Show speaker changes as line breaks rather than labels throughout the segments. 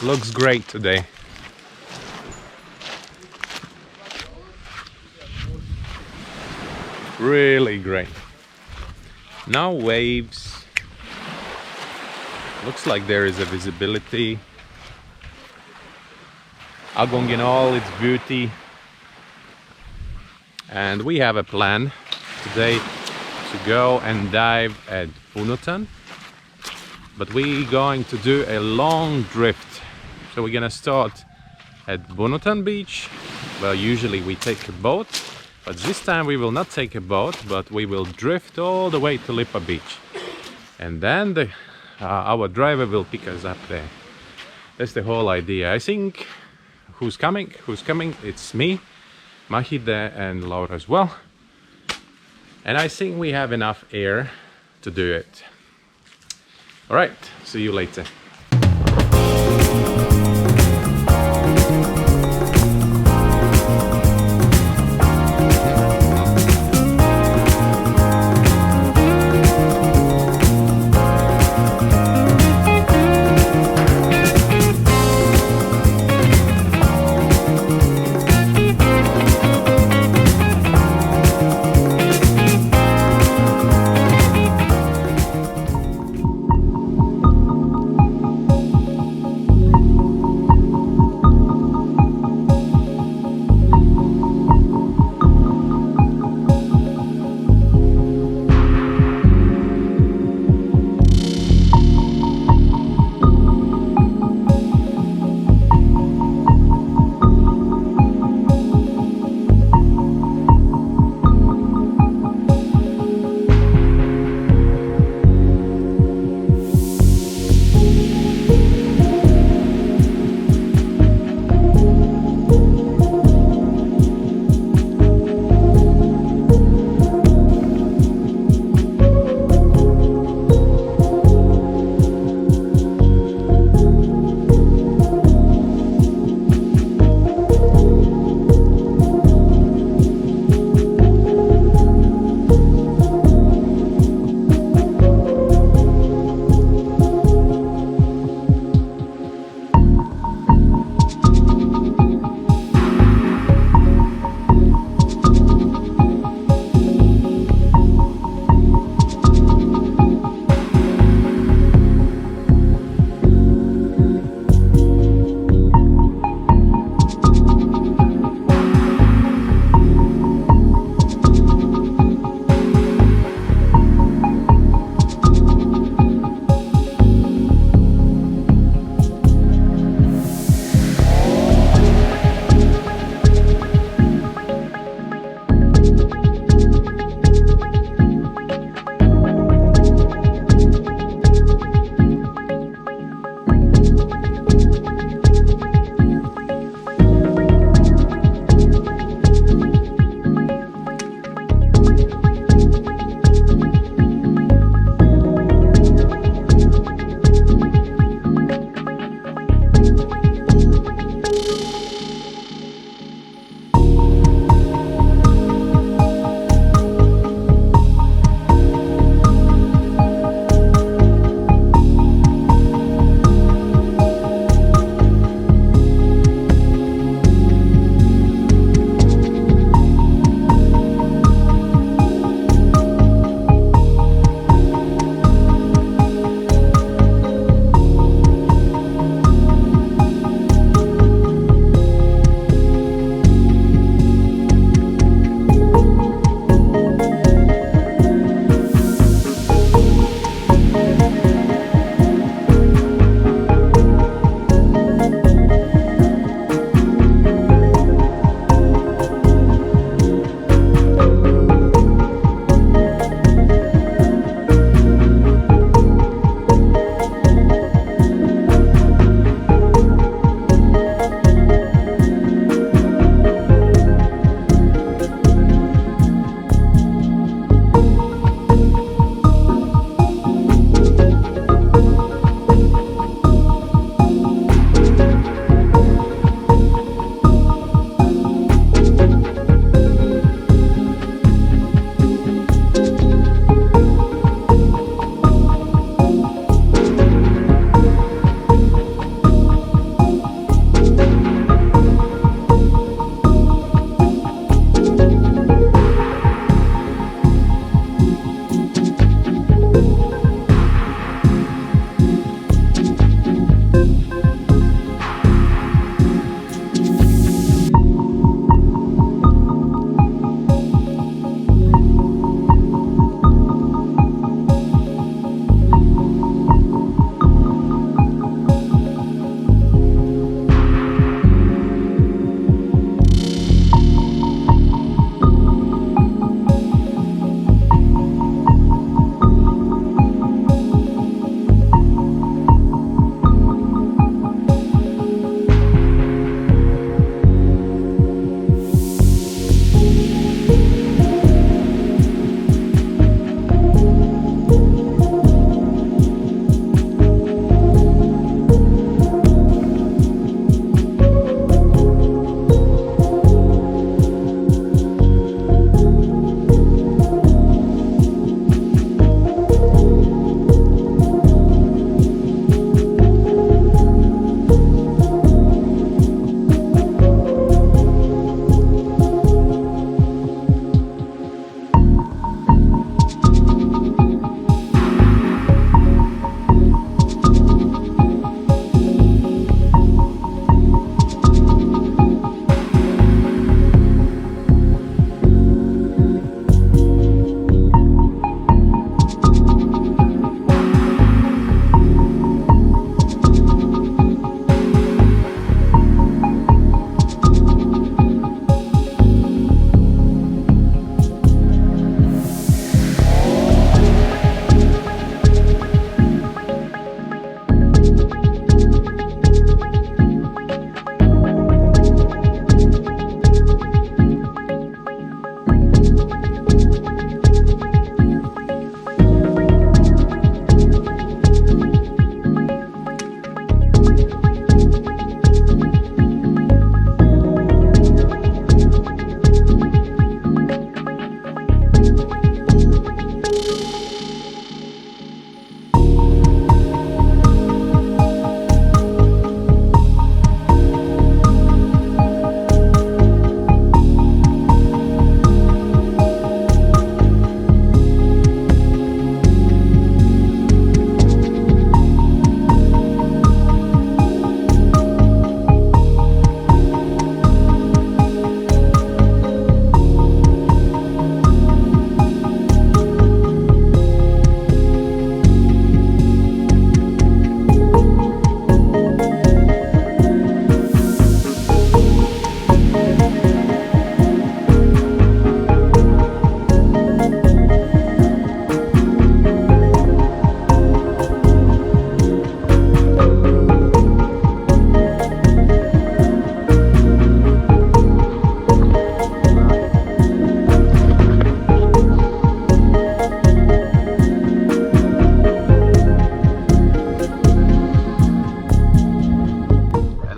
looks great today. Really great. Now waves. Looks like there is a visibility. Agong in all its beauty. And we have a plan today to go and dive at Punutan. But we're going to do a long drift. So we're gonna start at Punutan beach. Well, usually we take a boat. But this time we will not take a boat, but we will drift all the way to Lipa beach. And then our driver will pick us up there. That's the whole idea. I think who's coming? It's me, Mahide and Laura as well. And I think we have enough air to do it. All right, see you later.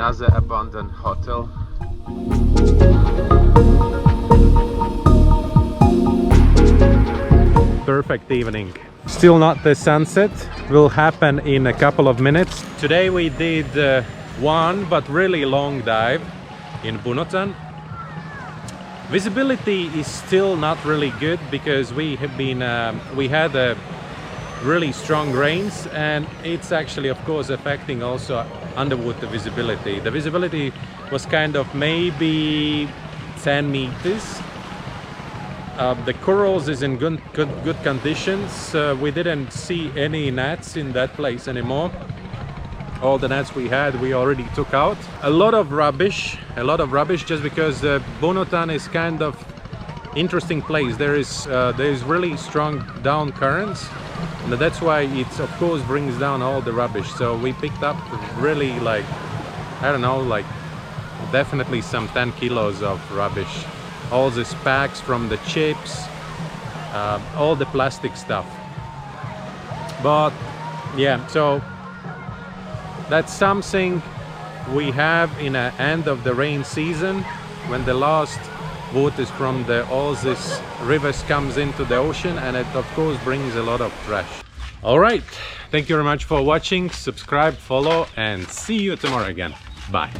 another abandoned hotel. Perfect evening. Still not the sunset, will happen in a couple of minutes. Today we did one but really long dive in Bunotan. Visibility is still not really good because we had a really strong rains, and it's actually of course affecting also underwater visibility. The visibility was kind of maybe 10 meters. The corals is in good conditions. We didn't see any gnats in that place anymore. All the nets we had, we already took out. A lot of rubbish just because the Bunotan is kind of interesting place. There is really strong down currents, and that's why it of course brings down all the rubbish. So we picked up really, like, I don't know, like definitely some 10 kilos of rubbish. All these packs from the chips, all the plastic stuff. But yeah, so that's something we have in the end of the rain season, when the last waters from all these rivers comes into the ocean, and it of course brings a lot of trash. All right, thank you very much for watching. Subscribe, follow, and see you tomorrow again. Bye.